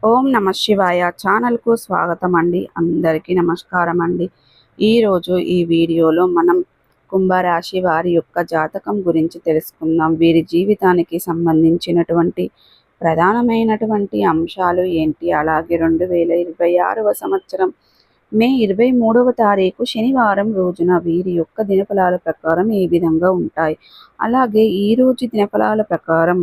ఓం నమ శివాయ ఛానల్కు స్వాగతం అండి. అందరికీ నమస్కారం అండి. ఈరోజు ఈ వీడియోలో మనం కుంభరాశి వారి యొక్క జాతకం గురించి తెలుసుకుందాం. వీరి జీవితానికి సంబంధించినటువంటి ప్రధానమైనటువంటి అంశాలు ఏంటి, అలాగే 2026వ సంవత్సరం మే 23వ తారీఖు శనివారం రోజున వీరి యొక్క దినఫలాల ప్రకారం ఏ విధంగా ఉంటాయి, అలాగే ఈరోజు దినఫలాల ప్రకారం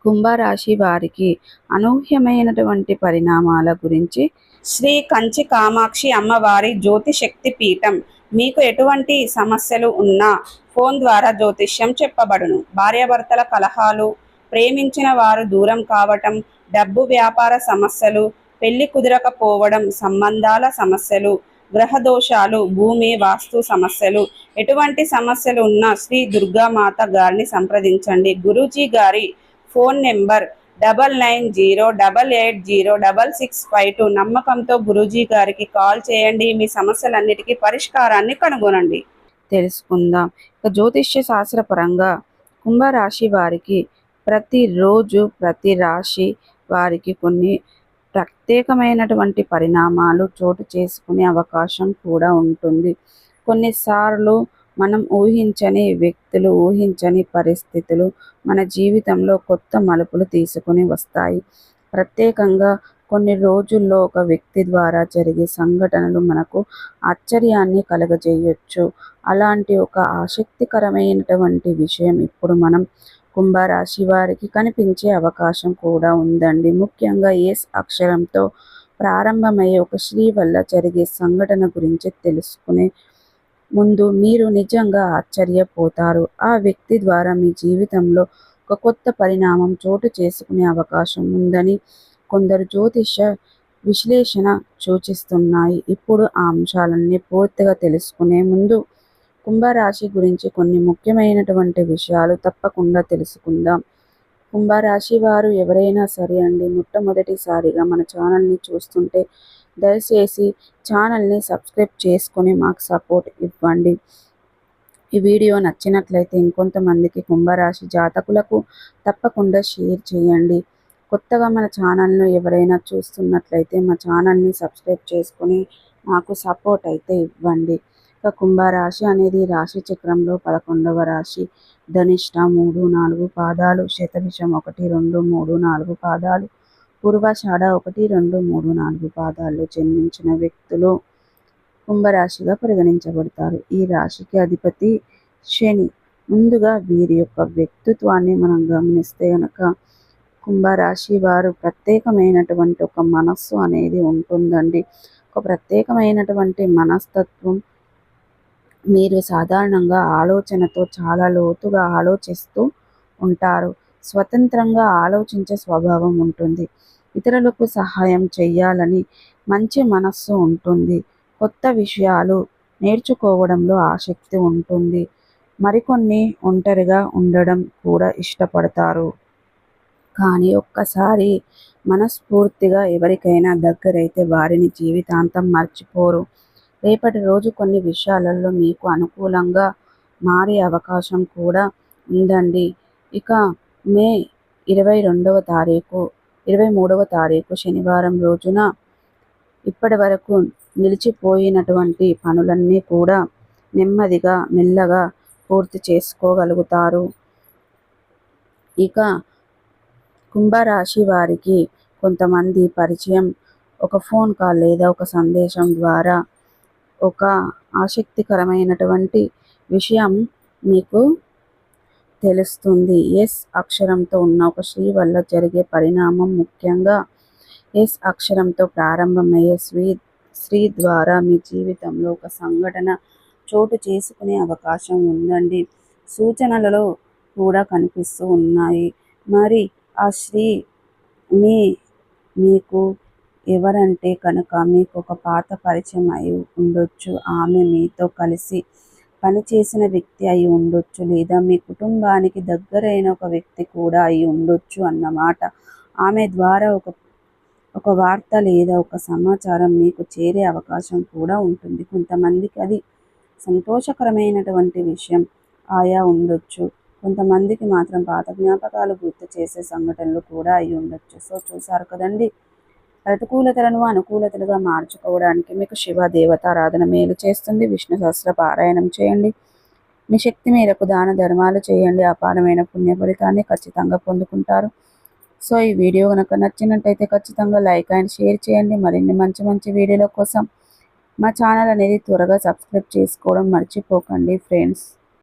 కుంభరాశి వారికి అనూహ్యమైనటువంటి పరిణామాల గురించి శ్రీ కంచి కామాక్షి అమ్మవారి జ్యోతిశక్తి పీఠం మీకు ఎటువంటి సమస్యలు ఉన్నా ఫోన్ ద్వారా జ్యోతిష్యం చెప్పబడును. భార్యాభర్తల కలహాలు, ప్రేమించిన వారు దూరం కావటం, డబ్బు వ్యాపార సమస్యలు, పెళ్లి కుదరకపోవడం, సంబంధాల సమస్యలు, గ్రహదోషాలు, భూమి వాస్తు సమస్యలు, ఎటువంటి సమస్యలు ఉన్నా శ్రీ దుర్గామాత గారిని సంప్రదించండి. గురూజీ గారి ఫోన్ నెంబర్ 9908806652. నమ్మకంతో గురూజీ గారికి కాల్ చేయండి. మీ సమస్యలన్నిటికీ పరిష్కారాన్ని కనుగొనండి. తెలుసుకుందాం. ఇక జ్యోతిష్య శాస్త్రపరంగా కుంభరాశి వారికి ప్రతిరోజు ప్రతి రాశి వారికి కొన్ని ప్రత్యేకమైనటువంటి పరిణామాలు చోటు చేసుకునే అవకాశం కూడా ఉంటుంది. కొన్నిసార్లు మనం ఊహించని వ్యక్తులు, ఊహించని పరిస్థితులు మన జీవితంలో కొత్త మలుపులు తీసుకుని వస్తాయి. ప్రత్యేకంగా కొన్ని రోజుల్లో ఒక వ్యక్తి ద్వారా జరిగే సంఘటనలు మనకు ఆశ్చర్యాన్ని కలగజేయొచ్చు. అలాంటి ఒక ఆసక్తికరమైనటువంటి విషయం ఇప్పుడు మనం కుంభరాశి వారికి కనిపించే అవకాశం కూడా ఉందండి. ముఖ్యంగా ఎస్ అక్షరంతో ప్రారంభమయ్యే ఒక స్త్రీ వల్ల జరిగే సంఘటన గురించి తెలుసుకునే ముందు మీరు నిజంగా ఆశ్చర్యపోతారు. ఆ వ్యక్తి ద్వారా మీ జీవితంలో ఒక కొత్త పరిణామం చోటు చేసుకునే అవకాశం ఉందని కొందరు జ్యోతిష విశ్లేషణ సూచిస్తున్నాయి. ఇప్పుడు ఆ అంశాలన్నీ పూర్తిగా తెలుసుకునే ముందు కుంభరాశి గురించి కొన్ని ముఖ్యమైనటువంటి విషయాలు తప్పకుండా తెలుసుకుందాం. కుంభరాశి వారు ఎవరైనా సరే అండి, మొట్టమొదటిసారిగా మన ఛానల్ని చూస్తుంటే దయచేసి ఛానల్ని సబ్స్క్రైబ్ చేసుకొని మాకు సపోర్ట్ ఇవ్వండి. ఈ వీడియో నచ్చినట్లయితే ఇంకొంతమందికి కుంభరాశి జాతకులకు తప్పకుండా షేర్ చేయండి. కొత్తగా మన ఛానల్ను ఎవరైనా చూస్తున్నట్లయితే మా ఛానల్ని సబ్స్క్రైబ్ చేసుకొని మాకు సపోర్ట్ అయితే ఇవ్వండి. ఇక కుంభరాశి అనేది రాశి చక్రంలో 11వ రాశి. ధనిష్ట 3, 4 పాదాలు, శతభిషం 1, 2, 3, 4 పాదాలు, పూర్వాషాఢ 1, 2, 3, 4 పాదాల్లో జన్మించిన వ్యక్తులు కుంభరాశిగా పరిగణించబడతారు. ఈ రాశికి అధిపతి శని. ముందుగా వీరి యొక్క వ్యక్తిత్వాన్ని మనం గమనిస్తే గనక కుంభరాశి వారు ప్రత్యేకమైనటువంటి ఒక మనస్సు అనేది ఉంటుందండి. ఒక ప్రత్యేకమైనటువంటి మనస్తత్వం. మీరు సాధారణంగా ఆలోచనతో చాలా లోతుగా ఆలోచిస్తూ ఉంటారు. స్వతంత్రంగా ఆలోచించే స్వభావం ఉంటుంది. ఇతరులకు సహాయం చేయాలని మంచి మనస్సు ఉంటుంది. కొత్త విషయాలు నేర్చుకోవడంలో ఆసక్తి ఉంటుంది. మరికొన్ని ఒంటరిగా ఉండడం కూడా ఇష్టపడతారు. కానీ ఒక్కసారి మనస్ఫూర్తిగా ఎవరికైనా దగ్గరైతే వారిని జీవితాంతం మర్చిపోరు. రేపటి రోజు కొన్ని విషయాలలో మీకు అనుకూలంగా మారే అవకాశం కూడా ఉందండి. ఇక మే 23వ తారీఖు శనివారం రోజున ఇప్పటి వరకు నిలిచిపోయినటువంటి పనులన్నీ కూడా నెమ్మదిగా మెల్లగా పూర్తి చేసుకోగలుగుతారు. ఇక కుంభరాశి వారికి కొంతమంది పరిచయం ఒక ఫోన్ కాల్ లేదా ఒక సందేశం ద్వారా ఒక ఆసక్తికరమైనటువంటి విషయం మీకు తెలుస్తుంది. ఎస్ అక్షరంతో ఉన్న ఒక స్త్రీ వల్ల జరిగే పరిణామం, ముఖ్యంగా ఎస్ అక్షరంతో ప్రారంభమయ్యే స్త్రీ ద్వారా మీ జీవితంలో ఒక సంఘటన చోటు చేసుకునే అవకాశం ఉందండి. సూచనలలో కూడా కనిపిస్తూ ఉన్నాయి. మరి ఆ స్త్రీ మీకు ఎవరంటే కనుక మీకు ఒక పాత పరిచయం అయి ఉండొచ్చు. ఆమె మీతో కలిసి పనిచేసిన వ్యక్తి అయి ఉండొచ్చు, లేదా మీ కుటుంబానికి దగ్గరైన ఒక వ్యక్తి కూడా అయి ఉండొచ్చు అన్నమాట. ఆమె ద్వారా ఒక వార్త లేదా ఒక సమాచారం మీకు చేరే అవకాశం కూడా ఉంటుంది. కొంతమందికి అది సంతోషకరమైనటువంటి విషయం ఆయా ఉండొచ్చు. కొంతమందికి మాత్రం పాత జ్ఞాపకాలు గుర్తు చేసే సంఘటనలు కూడా అయి ఉండొచ్చు. సో చూసారు కదండి, ప్రతికూలతలను అనుకూలతలుగా మార్చుకోవడానికి మీకు శివ దేవతారాధన మేలు చేస్తుంది. విష్ణు సహస్ర పారాయణం చేయండి. మీ శక్తి మేరకు దాన ధర్మాలు చేయండి. అపారమైన పుణ్య ఫలితాన్ని ఖచ్చితంగా పొందుకుంటారు. సో ఈ వీడియో కనుక నచ్చినట్టయితే ఖచ్చితంగా లైక్ అండ్ షేర్ చేయండి. మరిన్ని మంచి మంచి వీడియోల కోసం మా ఛానల్ అనేది త్వరగా సబ్స్క్రైబ్ చేసుకోవడం మర్చిపోకండి ఫ్రెండ్స్.